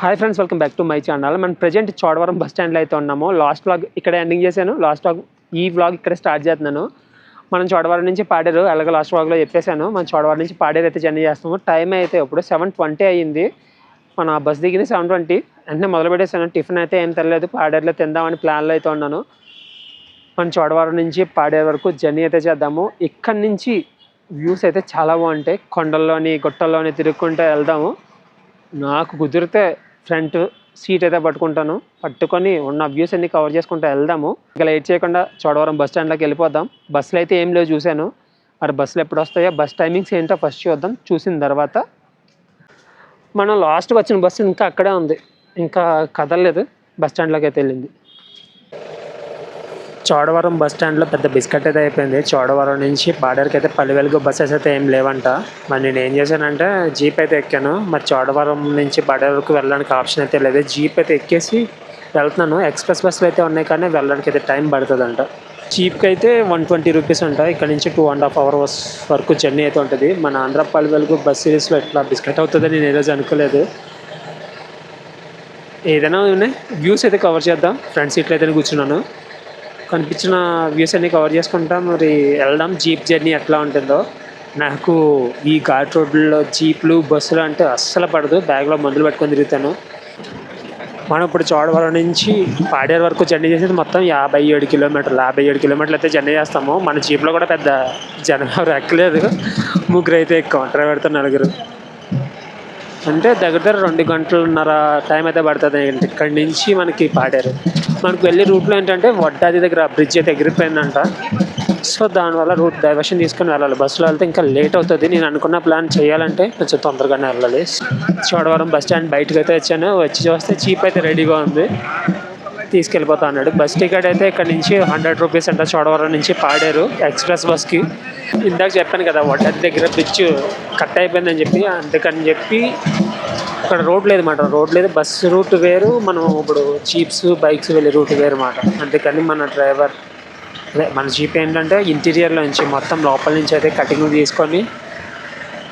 Hi friends, welcome back to my channel. మనం present Chodavaram bus స్టాండ్లో అయితే ఉన్నాము. లాస్ట్ వ్లాగ్ ఇక్కడ ఎండింగ్ చేశాను. ఈ వ్లాగ్ ఇక్కడ స్టార్ట్ చేస్తున్నాను. మనం చోడవరం నుంచి పాడేరు అలాగే లాస్ట్ వ్లాగ్లో చెప్పేశాను. మనం చోడవరం నుంచి పాడేరు అయితే జర్నీ చేస్తాము. టైం అయితే ఇప్పుడు 7:20 అయ్యింది. మన బస్ దిగింది 7:20. వెంటనే మొదలు పెట్టేశాను. టిఫిన్ అయితే ఏం తినలేదు. పాడేరులో తిందామని ప్లాన్లో అయితే ఉన్నాను. మనం చోడవరం నుంచి పాడేరు వరకు జర్నీ అయితే చేద్దాము. ఇక్కడి నుంచి వ్యూస్ అయితే చాలా బాగుంటాయి. కొండల్లోని గుట్టల్లోని తిరుగుకుంటూ వెళ్దాము. నాకు కుదిరితే ఫ్రంట్ సీట్ అయితే పట్టుకొని ఉన్న వ్యూస్ అన్ని కవర్ చేసుకుంటూ వెళ్దాము. ఇంకా లేట్ చేయకుండా చోడవరం బస్ స్టాండ్లోకి వెళ్ళిపోదాం. బస్సులు అయితే ఏం లేవు చూశాను. మరి బస్సులు ఎప్పుడు వస్తాయో, బస్ టైమింగ్స్ ఏంటో ఫస్ట్ చూద్దాం. చూసిన తర్వాత మనం లాస్ట్కి వచ్చిన బస్సు ఇంకా అక్కడే ఉంది, ఇంకా కదలలేదు. బస్ స్టాండ్లోకి అయితే వెళ్ళింది. చోడవరం బస్ స్టాండ్లో పెద్ద బిస్కెట్ అయితే అయిపోయింది. చోడవరం నుంచి పాడేరుకి అయితే 10,000 బస్సెస్ అయితే ఏం లేవంట. మరి నేను ఏం చేశానంటే జీప్ అయితే ఎక్కాను. మరి చోడవరం నుంచి పాడేరు వరకు వెళ్ళడానికి ఆప్షన్ అయితే లేదు. జీప్ అయితే ఎక్కేసి వెళ్తున్నాను. ఎక్స్ప్రెస్ బస్సులు అయితే ఉన్నాయి కానీ వెళ్ళడానికి అయితే టైం పడుతుందంట. జీప్కి అయితే 120 రూపీస్ అంట. ఇక్కడ నుంచి 2.5 hours వరకు జర్నీ అయితే ఉంటుంది. మన ఆంధ్ర 10,000 బస్ సిరీస్లో ఇట్లా బిస్కెట్ అవుతుందని నేను ఈరోజు అనుకోలేదు. ఏదైనా ఉన్నాయి వ్యూస్ అయితే కవర్ చేద్దాం. ఫ్రంట్ సీట్లో అయితే కూర్చున్నాను. కనిపించిన వ్యూస్ అన్ని కవర్ చేసుకుంటా మరి వెళ్దాం. జీప్ జర్నీ ఎట్లా ఉంటుందో. నాకు ఈ ఘాట్ రోడ్లలో జీప్లు బస్సులు అంటే అస్సలు పడదు. బ్యాగ్లో మందులు పెట్టుకొని తిరుగుతాను. మనం ఇప్పుడు చోడవరం నుంచి పాడేరు వరకు జర్నీ చేసేది మొత్తం 57 కిలోమీటర్లు. 57 కిలోమీటర్లు అయితే జర్నీ చేస్తాము. మన జీప్లో కూడా పెద్ద జనం ఎవరు ఎక్కలేదు. ముగ్గురు అయితే ఎక్కువ, డ్రైవర్తో 4. అంటే దగ్గర 2 గంటలన్నర టైం అయితే పడుతుంది. ఇక్కడి నుంచి మనకి పాడేరు. మనకు వెళ్ళే రూట్లో ఏంటంటే వడ్డాది దగ్గర బ్రిడ్జ్ అయితే ఎగిరిపోయిందంట. సో దానివల్ల రూట్ డైవర్షన్ తీసుకొని వెళ్ళాలి. బస్సులో వెళ్తే ఇంకా లేట్ అవుతుంది. నేను అనుకున్న ప్లాన్ చేయాలంటే కొంచెం తొందరగానే వెళ్ళాలి. చోడవరం బస్ స్టాండ్ బయటకు అయితే వచ్చాను. వచ్చి చూస్తే చీప్ అయితే రెడీగా ఉంది, తీసుకెళ్ళిపోతా అన్నాడు. బస్ టికెట్ అయితే ఇక్కడ నుంచి 100 రూపీస్ అంట. చోడవరం నుంచి పాడేరు ఎక్స్ప్రెస్ బస్కి. ఇందాక చెప్పాను కదా వడ్డాది దగ్గర బ్రిడ్జ్ కట్ అయిపోయిందని చెప్పి, అందుకని చెప్పి ఇక్కడ రోడ్ లేదు మాట. రోడ్ లేదు, బస్సు రూట్ వేరు, మనం ఇప్పుడు జీప్స్ బైక్స్ వెళ్ళే రూట్ వేరు మాట. అందుకని మన డ్రైవర్ మన జీప్ ఏంటంటే ఇంటీరియర్లో నుంచి మొత్తం లోపల నుంచి అయితే కటింగ్ తీసుకొని,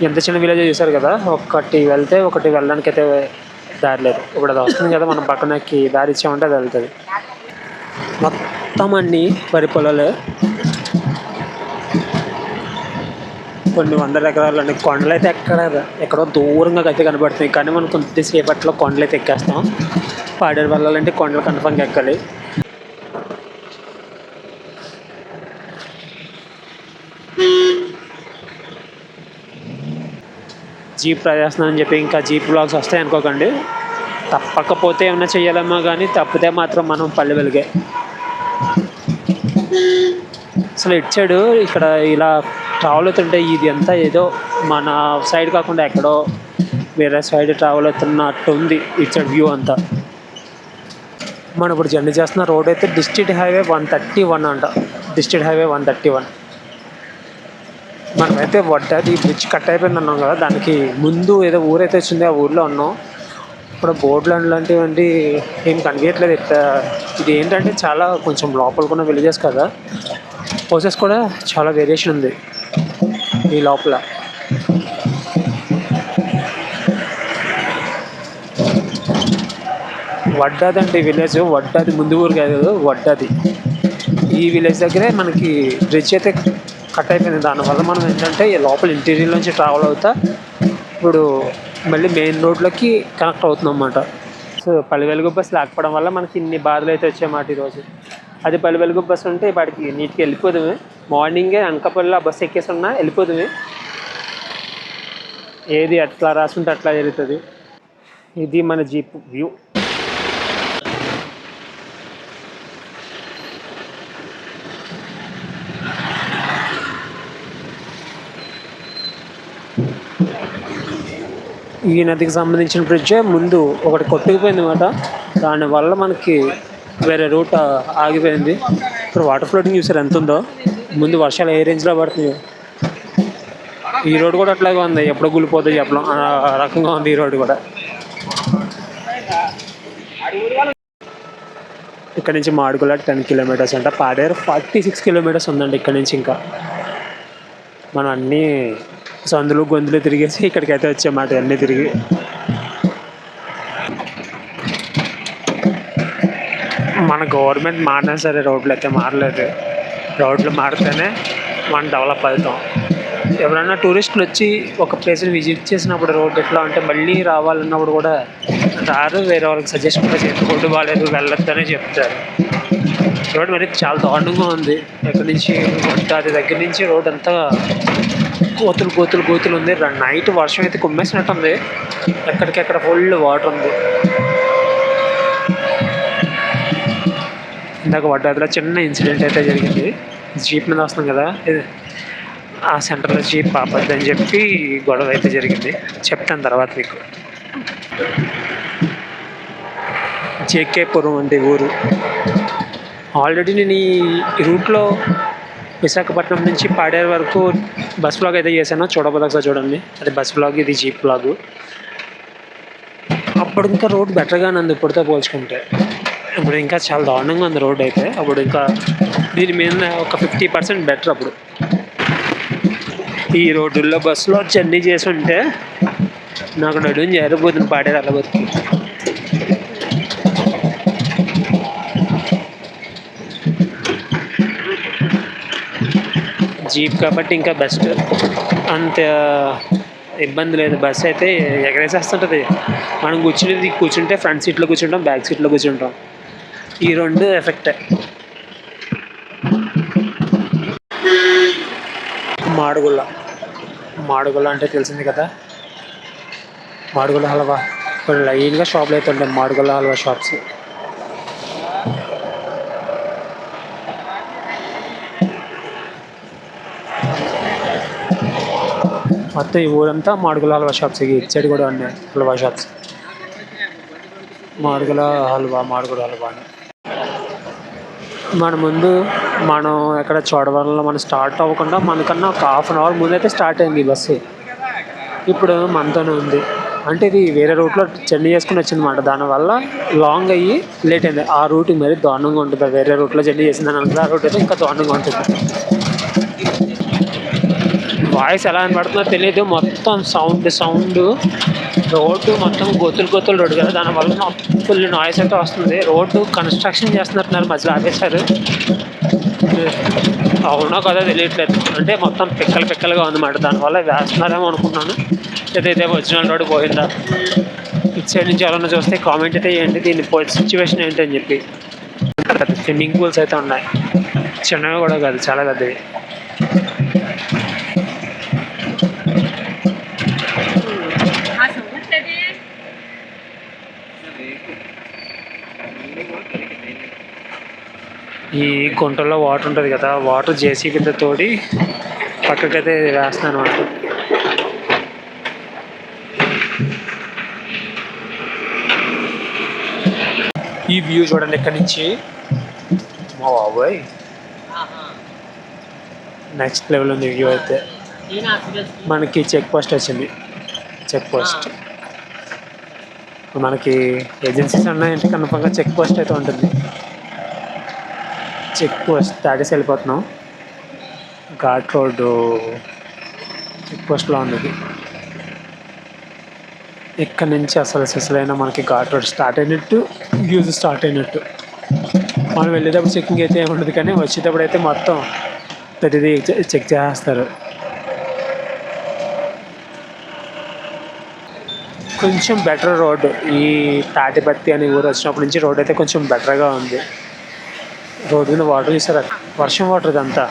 ఎంత చిన్న విలేజ్ చూసారు కదా, ఒకటి వెళ్తే ఒకటి వెళ్ళడానికి అయితే దారి లేదు. ఇప్పుడు అది వస్తుంది కదా, మనం పక్కనకి దారి ఇచ్చామంటే అది వెళ్తుంది. మొత్తం అన్ని వరి పొలాలే, కొన్ని 100 ఎకరాలు. కొండలు అయితే ఎక్కడో దూరంగా అయితే కనబడుతుంది. కానీ మనం కొద్దిసేపట్లో కొండలు అయితే ఎక్కేస్తాం. పాడేరు వెళ్ళాలంటే కొండలు కన్ఫర్మ్గా ఎక్కాలి. జీప్ ట్రై చేస్తున్నాను అని చెప్పి ఇంకా జీప్ బ్లాగ్స్ వస్తాయి అనుకోకండి. తప్పకపోతే ఏమైనా చెయ్యాలేమో కానీ తప్పితే మాత్రం మనం పల్లె వెలిగే. అసలు ఇటు సైడు ఇక్కడ ఇలా ట్రావెల్ అవుతుంటే ఇది అంతా ఏదో మన సైడ్ కాకుండా ఎక్కడో వేరే సైడ్ ట్రావెల్ అవుతున్నట్టు ఉంది ఇటు సైడ్ వ్యూ అంతా. మనం ఇప్పుడు జర్నీ చేస్తున్న రోడ్ అయితే డిస్ట్రిక్ట్ హైవే 131 అంట. District highway 131. మనమైతే వడ్డాది బ్రిడ్జ్ కట్ అయిపోయింది అన్నాం కదా, దానికి ముందు ఏదో ఊరైతే వచ్చింది, ఆ ఊర్లో ఉన్నాం. ఇప్పుడు బోర్డులు లాంటివంటి ఏం కనిపించట్లేదు. ఇది ఏంటంటే చాలా కొంచెం లోపలకున్న విలేజెస్ కదా, హౌసెస్ కూడా చాలా వేరియేషన్ ఉంది ఈ లోపల. వడ్డాది అంటే విలేజ్, వడ్డాది ముందు ఊరు కాదు, వడ్డాది. ఈ విలేజ్ దగ్గరే మనకి బ్రిడ్జ్ అయితే కట్ అయిపోయింది. దానివల్ల మనం ఏంటంటే లోపల ఇంటీరియర్ నుంచి ట్రావెల్ అవుతా ఇప్పుడు మళ్ళీ మెయిన్ రోడ్లోకి కనెక్ట్ అవుతున్నాం అన్నమాట. సో 10,000 బస్సు లేకపోవడం వల్ల మనకి ఇన్ని బాధలు అయితే వచ్చాయన్నమాట ఈరోజు. అది 10,000 బస్సు ఉంటే వాడికి నీట్గా వెళ్ళిపోదుమే. మార్నింగే అనకాపల్లిలో బస్సు ఎక్కేసి ఉన్నా వెళ్ళిపోదుమే. ఏది అట్లా రాసుంటే అట్లా జరుగుతుంది. ఇది మన జీప్ వ్యూ. ఈ నదికి సంబంధించిన బ్రిడ్జే ముందు ఒకటి కొట్టుకుపోయింది అన్నమాట. దానివల్ల మనకి వేరే రూట్ ఆగిపోయింది. ఇప్పుడు వాటర్ ఫ్లోటింగ్ చూసారు ఎంత ఉందో. ముందు వర్షాలు ఏ రేంజ్లో పడుతున్నాయో. ఈ రోడ్డు కూడా అట్లాగే ఉంది, ఎప్పుడో గులిపోతుంది చెప్పడం ఆ రకంగా ఉంది ఈ రోడ్డు కూడా. ఇక్కడ నుంచి మాడుగుల 10 కిలోమీటర్స్ అంట. పాడేరు 46 కిలోమీటర్స్ ఉందండి ఇక్కడ నుంచి. ఇంకా మనం అన్నీ సందులు గొంతులు తిరిగేసి ఇక్కడికైతే వచ్చామాట. అన్నీ తిరిగి మన గవర్నమెంట్ మారినా సరే రోడ్లు అయితే మారలేదు. రోడ్లు మారితేనే మనం డెవలప్ అవుతాం. ఎవరైనా టూరిస్టులు వచ్చి ఒక ప్లేస్ని విజిట్ చేసినప్పుడు రోడ్డు ఎట్లా అంటే మళ్ళీ రావాలన్నప్పుడు కూడా రారు. వేరే వాళ్ళకి సజెస్ట్ కూడా చేయరు, రోడ్డు బాగాలేదు వెళ్ళొద్దనే చెప్తారు. రోడ్డు మరి చాలా దారుణంగా ఉంది. ఎక్కడి నుంచి అది దగ్గర నుంచి రోడ్ అంతా గోతులు గోతులు గోతులు ఉంది. నైట్ వర్షం అయితే కుమ్మేసినట్టుంది. ఎక్కడికెక్కడ ఫుల్ వాటర్ ఉంది. ఇందాక వడ్డాదిలో చిన్న ఇన్సిడెంట్ అయితే జరిగింది. జీప్ మీద వస్తున్నాం కదా, ఆ సెంటర్లో జీప్ ఆపద్దు అని చెప్పి గొడవ అయితే జరిగింది. చెప్తాను తర్వాత మీకు. జేకేపురం అంటే ఊరు. ఆల్రెడీ నేను ఈ రూట్లో విశాఖపట్నం నుంచి పాడేరు వరకు బస్ బ్లాగ్ అయితే చేశాను. చూడబోదా చూడండి, అది బస్ బ్లాగ్, ఇది జీప్ బ్లాగు. అప్పుడు ఇంకా రోడ్ బెటర్గానే ఉంది ఇప్పుడుతో పోల్చుకుంటే. ఇప్పుడు ఇంకా చాలా దారుణంగా ఉంది రోడ్ అయితే. అప్పుడు ఇంకా దీని మీద ఒక 50% బెటర్. అప్పుడు ఈ రోడ్డుల్లో బస్సులో జర్నీ చేసి ఉంటే నాకు నడుము జారిపోతుంది పాడేరు అలా వరకు. జీప్ కాబట్టి ఇంకా బెస్ట్, అంత ఇబ్బంది లేదు. బస్ అయితే ఎగరేసేస్తుంటుంది. మనం కూర్చుంటే ఫ్రంట్ సీట్లో కూర్చుంటాం, బ్యాక్ సీట్లో కూర్చుంటాం. ఈ రెండు ఎఫెక్టే. మాడుగుల అంటే తెలిసింది కదా, మాడుగుల హల్వా. ఇప్పుడు లైన్గా షాపులు అయితే ఉంటాయి మాడుగుల హల్వా షాప్స్. మొత్తం ఈ ఊరంతా మాడుగుల హల్వా షాప్స్. ఇచ్చేది కూడా ఉన్నాయి హల్వా షాప్స్. మాడుగుల హల్వా అని. మనం ఎక్కడ చూడవల్ల మనం స్టార్ట్ అవ్వకుండా మనకన్నా ఒక ½ అన్ అవర్ ముందైతే స్టార్ట్ అయింది ఈ బస్సు. ఇప్పుడు మనతోనే ఉంది. అంటే ఇది వేరే రూట్లో జర్నీ చేసుకుని వచ్చిందన్నమాట. దానివల్ల లాంగ్ అయ్యి లేట్ అయింది. ఆ రూట్ మరీ దారుణంగా ఉంటుంది. వేరే రూట్లో జర్నీ చేసిందని అనుకుంటే ఆ రూట్ అయితే ఇంకా దారుణంగా ఉంటుంది. వాయిస్ ఎలా వినపడుతుందో తెలియదు. మొత్తం సౌండ్ రోడ్డు మొత్తం గోతులు రోడ్డు కదా, దానివల్ల ఫుల్ నాయిస్ అయితే వస్తుంది. రోడ్డు కన్స్ట్రక్షన్ చేస్తున్నట్టున్నారు, మధ్యలో ఆపేశారు. అవునా కదా తెలియట్లేదు. అంటే మొత్తం పిక్కలుగా ఉందన్నమాట. దానివల్ల వేస్తున్నారేమో అనుకున్నాను. ఏదైతే ఒరిజినల్ రోడ్డు పోయిందా. ఇటు సైడ్ నుంచి ఎవరైనా చూస్తే కామెంట్ అయితే చేయండి, దీని సిచ్యువేషన్ ఏంటని చెప్పి. స్విమ్మింగ్ పూల్స్ అయితే ఉన్నాయి, చిన్నవి కూడా కాదు, చాలా పెద్దవి. ఈ గుంటల్లో వాటర్ ఉంటుంది కదా, వాటర్ జేసీబీతో తోడి పక్కకైతే వేస్తున్నాను అనమాట. ఈ వ్యూ చూడండి ఇక్కడి నుంచి. మా బాబోయ్, నెక్స్ట్ లెవెల్ ఉంది వ్యూ అయితే. మనకి చెక్ పోస్ట్ వచ్చింది. చెక్ పోస్ట్ మనకి ఏజెన్సీస్ ఉన్నాయంటే కన్ఫర్మ్గా చెక్ పోస్ట్ అయితే ఉంటుంది. చెక్ పోస్ట్ దాటేసి వెళ్ళిపోతున్నాం. ఘాట్ రోడ్డు చెక్ పోస్ట్లో ఉంది. ఇక్కడ నుంచి అసలైన మనకి ఘాట్ రోడ్ స్టార్ట్ అయినట్టు, వ్యూస్ స్టార్ట్ అయినట్టు. మనం వెళ్ళేటప్పుడు చెక్కింగ్ అయితే ఏమి ఉండదు, కానీ వచ్చేటప్పుడు అయితే మొత్తం ప్రతిదీ చెక్ చేస్తారు. కొంచెం బెటర్ రోడ్డు. ఈ తాటిపత్తి అనే ఊరు వచ్చినప్పటి నుంచి రోడ్ అయితే కొంచెం బెటర్గా ఉంది. రోడ్డు మీద వాటర్ చూసారు, వర్షం వాటర్ ఇదంతా.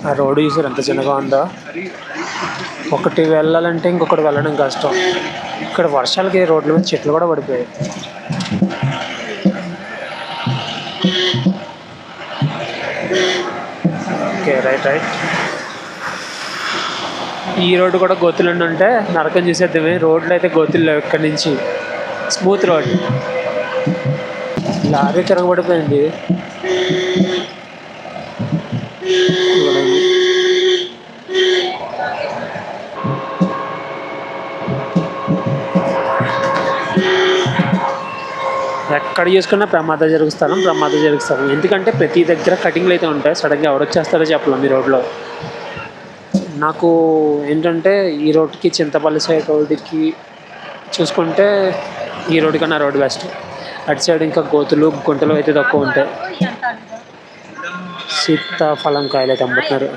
ఆ రోడ్డు చూసారు ఎంత చిన్నగా ఉందో. ఒకటి వెళ్ళాలంటే ఇంకొకటి వెళ్ళడం కష్టం. ఇక్కడ వర్షాలకి రోడ్ల మీద చెట్లు కూడా పడిపోయాయి. Okay, right. ఈ రోడ్డు కూడా గోతులు ఉంటే నరకం చూసేద్దామే. రోడ్లు అయితే గోతులు ఇక్కడి నుంచి. Smooth road. లారీ తిరగబడిపోయింది. ఎక్కడ చూసుకున్నా ప్రమాదం జరుగుతాను. ఎందుకంటే ప్రతి దగ్గర కటింగ్లు అయితే ఉంటాయి. సడన్గా ఎవరొచ్చేస్తారో చెప్పలేం ఈ రోడ్లో. నాకు ఏంటంటే ఈ రోడ్డుకి చింతపల్లి సైడ్ రోడ్డుకి చూసుకుంటే ఈ రోడ్డు కన్నా రోడ్డు బెస్ట్. అటు సైడ్ ఇంకా గోతులు గుంటలు అయితే తక్కువ ఉంటాయి. సీతాఫలం కాయలు అయితే అమ్ముతున్నారు.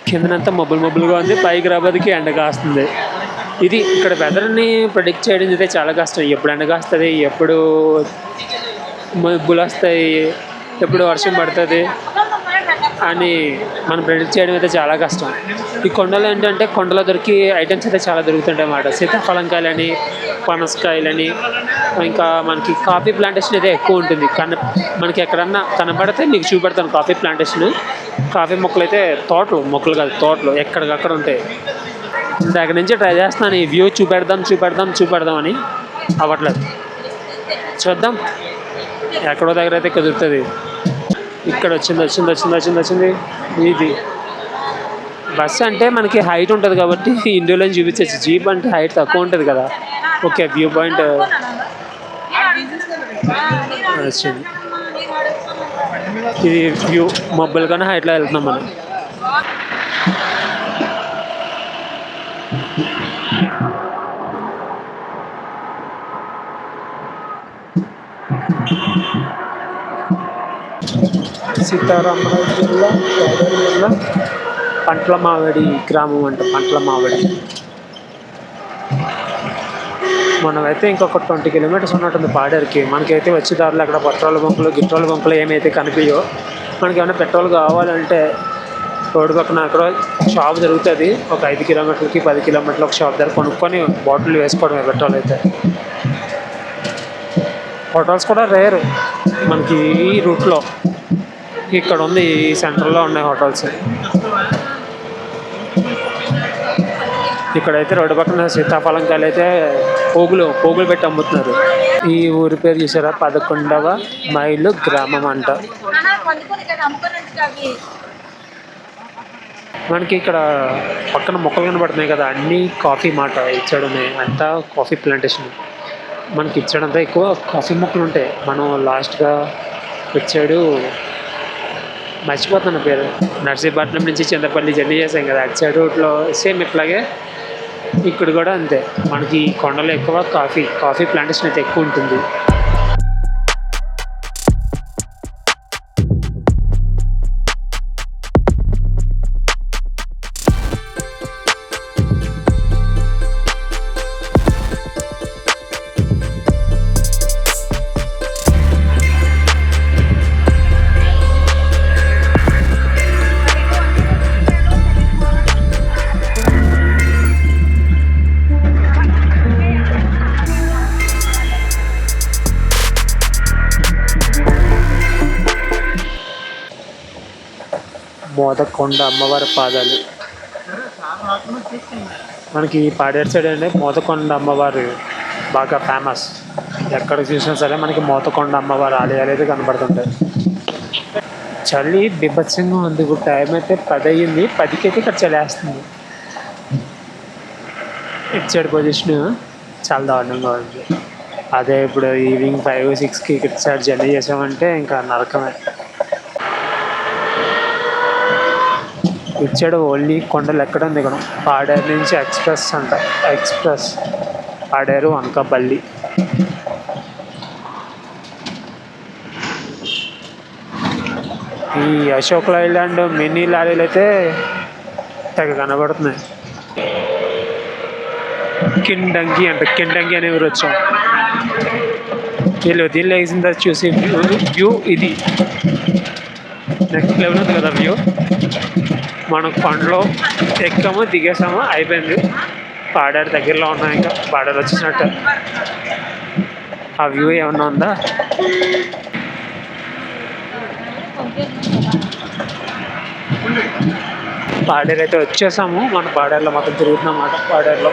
కిందనంతా మబ్బులుగా ఉంది, పైకి రాబోదికి ఎండ కాస్తుంది. ఇది ఇక్కడ వెదర్ని ప్రిడిక్ట్ చేయడం అయితే చాలా కష్టం. ఎప్పుడు ఎండ కాస్తుంది, ఎప్పుడు మబ్బులు వస్తాయి, ఎప్పుడు వర్షం పడుతుంది అని మనం ప్రిడిక్ట్ చేయడం అయితే చాలా కష్టం. ఈ కొండలో ఏంటంటే కొండలో దొరికి ఐటమ్స్ అయితే చాలా దొరుకుతుంటాయి అన్నమాట. సీతాఫలం కాయలని, పనసకాయలని, ఇంకా మనకి కాఫీ ప్లాంటేషన్ అయితే ఎక్కువ ఉంటుంది. మనకి ఎక్కడన్నా కనబడితే మీకు చూపెడతాను కాఫీ ప్లాంటేషన్. కాఫీ మొక్కలు అయితే మొక్కలు కాదు తోటలు ఎక్కడికక్కడ ఉంటాయి. దగ్గర నుంచి ట్రై చేస్తున్నాను ఈ వ్యూ చూపెడదాం అని, అవ్వట్లేదు. చూద్దాం, ఎక్కడో దగ్గర అయితే కుదురుతుంది. ఇక్కడ వచ్చింది. ఇది బస్సు అంటే మనకి హైట్ ఉంటుంది కాబట్టి ఇండియాలో చూపించచ్చు. జీప్ అంటే హైట్ తక్కువ ఉంటుంది కదా. ఓకే, వ్యూ పాయింట్ వచ్చింది. ఇది వ్యూ మబ్బుల కన్నా హైట్లో వెళ్తున్నాం మనం. సీతారామరాజు జిల్లా పంట్లమావిడి గ్రామం అంట. పంట్లమావిడి మనమైతే ఇంకొక 20 కిలోమీటర్స్ ఉన్నట్టుంది పాడేరుకి. మనకైతే వచ్చే దారిలో అక్కడ గిట్రోల్ బంకులు ఏమైతే కనిపించో. మనకి ఏమైనా పెట్రోల్ కావాలంటే రోడ్డు పక్కన అక్కడ షాప్ దొరుకుతుంది. ఒక 5 కిలోమీటర్లకి 10 కిలోమీటర్లు ఒక షాప్ దగ్గర కొనుక్కొని బాటిల్ వేసుకోవడమే పెట్రోల్ అయితే. హోటల్స్ కూడా రేర్ మనకి ఈ రూట్లో. ఇక్కడ ఉంది, ఈ సెంటర్లో ఉన్నాయి హోటల్స్. ఇక్కడైతే రోడ్డు పక్కన సీతాఫలం కాయలు అయితే పోగులు పెట్టి అమ్ముతున్నారు. ఈ ఊరి పేరు చూసారా, 11వ మైలు గ్రామం అంట. మనకి ఇక్కడ పక్కన మొక్కలు కనబడుతున్నాయి కదా, అన్నీ కాఫీ మాట ఇచ్చాడున్నాయి. అంతా కాఫీ ప్లాంటేషన్. మనకి ఇచ్చాడంతా ఎక్కువ కాఫీ మొక్కలు ఉంటాయి. మనం లాస్ట్గా వచ్చాడు, మర్చిపోతున్న పేరు, నర్సీపట్నం నుంచి చింతపల్లి జర్నీ చేసాం కదా, అటు సైడ్ రూట్లో సేమ్ ఇట్లాగే ఇక్కడ కూడా అంతే. మనకి కొండలో ఎక్కువ కాఫీ ప్లాంటేషన్ అయితే ఎక్కువ ఉంటుంది. మోదకొండ అమ్మవారి పాదాలు. మనకి పాడేరు సైడ్ అంటే మోదకొండ అమ్మవారు బాగా ఫేమస్. ఎక్కడ చూసినా సరే మనకి మోదకొండ అమ్మవారి ఆలయాలు అయితే కనబడుతుంటాయి. చలి బీభత్సంగా ఉంది. ఇప్పుడు టైం అయితే 10 అయ్యింది. 10కి అయితే ఇక్కడ చలి వేస్తుంది. ఇటు సైడ్ పొజిషన్ చాలా దారుణంగా ఉంది. అదే ఇప్పుడు ఈవినింగ్ 5-6కి ఇటు సైడ్ జర్నీ చేసామంటే ఇంకా నరకమే. ఇచ్చాడు ఓన్లీ కొండలు ఎక్కడం దిగడం. పాడేరు నుంచి ఎక్స్ప్రెస్ పాడేరు అనకాపల్లి. ఈ అశోక్ లైలాండ్ మినీ లారీలు అయితే తెగ కనబడుతున్నాయి. కిండంగి అనే ఊరు వచ్చాం. దీనిలో వేసిన తర్వాత చూసి వ్యూ ఇది నెక్స్ట్ లెవెల్ ఉంది కదా వ్యూ. మనం కొండలో ఎక్కాము, దిగేసాము, అయిపోయింది. పాడేరు దగ్గరలో ఉన్నాం, ఇంకా పాడేరు వచ్చేసినట్టు. ఆ వ్యూ ఏమన్నా ఉందా? పాడేరు అయితే వచ్చేసాము. మన పాడేరులో మొత్తం తిరుగుతున్నాం అన్నమాట. పాడేరులో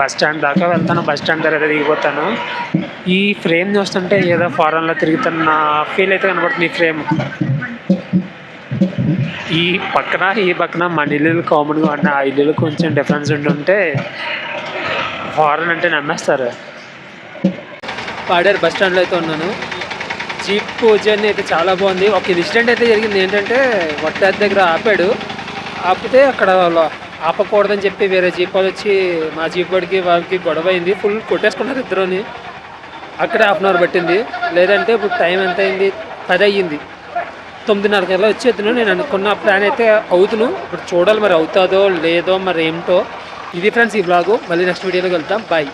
బస్ స్టాండ్ దాకా వెళ్తాను. బస్ స్టాండ్ దగ్గర దిగిపోతాను. ఈ ఫ్రేమ్ చూస్తుంటే ఏదో ఫారెన్లో తిరుగుతున్న ఫీల్ అయితే కనబడుతుంది. ఈ ఫ్రేమ్ ఈ పక్కన మన ఇల్లు కామన్గా ఉన్న ఆ ఇల్లు కొంచెం డిఫరెన్స్ ఉంటుంటే ఫారెన్ అంటే నమ్మేస్తారు. పాడేరు బస్ స్టాండ్లో అయితే ఉన్నాను. జీప్ జర్నీ అయితే చాలా బాగుంది. ఒక ఇన్సిడెంట్ అయితే జరిగింది. ఏంటంటే వట్టాది దగ్గర ఆపాడు. ఆపితే అక్కడ ఆపకూడదని చెప్పి వేరే జీప్ వాళ్ళు వచ్చి మా జీప్ వాడికి వాళ్ళకి గొడవ అయింది. ఫుల్ కొట్టేసుకున్నారు ఇద్దరుని. అక్కడే హాఫ్ అన్ అవర్ పట్టింది. లేదంటే ఇప్పుడు టైం ఎంత అయింది, 10 అయ్యింది. 9:30 కల్లా వచ్చేద్దును. నేను అనుకున్న ప్లాన్ అయితే అవుతును. ఇప్పుడు చూడాలి మరి అవుతుందో లేదో మరి ఏమిటో. ఇది ఫ్రెండ్స్ ఈ బ్లాగు. మళ్ళీ నెక్స్ట్ వీడియోలో వెళ్తాం. బాయ్.